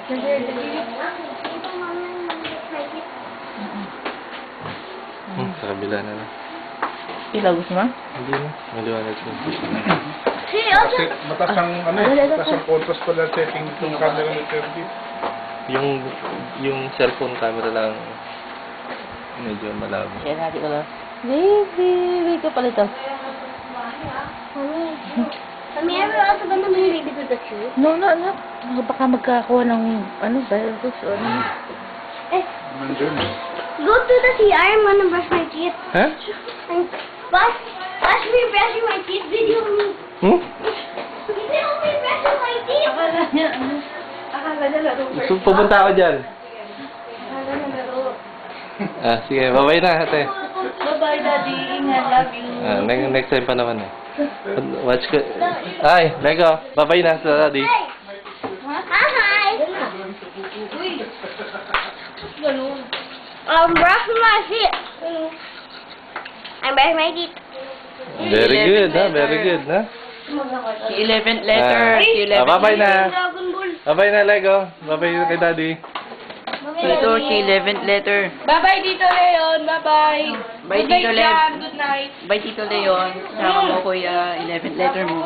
Sa kabila na lang. Ilaw gusto mo? Hindi na. Maliwanag ko. Kasi mataas ang mataas ang contrast pala setting itong camera ng 30. Yung cellphone camera lang medyo malabo. Yan natin ko lang. Baby, wait ka pala ito. Mommy, are we also gonna bring baby to the tree? No. Baka magkakakuha ng, virus o ano. Eh, Nandun. go to the CR, I'm gonna brush my teeth. Ha? And watch me brushing my teeth. Video me. Video me brushing my teeth. Akala niya laro. Gusto pupunta ako dyan. Akala niya laro. Sige, bye-bye na ate. Bye-bye, Daddy. Ingat, love you. Next time pa naman eh. Watch ko. Ay, Lego. Bye-bye na sa daddy. Hi. Hi. Ganun. Brushing my teeth. I'm brushing my teeth. Very good, ha? Very good, ha? The 11th letter. The 11th Bye-bye na. Dragon Ball. Bye-bye na, Lego. Bye-bye kay daddy. Ito, the 11th letter. Bye-bye, Tito Leon. Bye-bye. Bye, Tito Leon. Good night. Bye, Tito Leon. Sama mo ko yung 11th letter mo.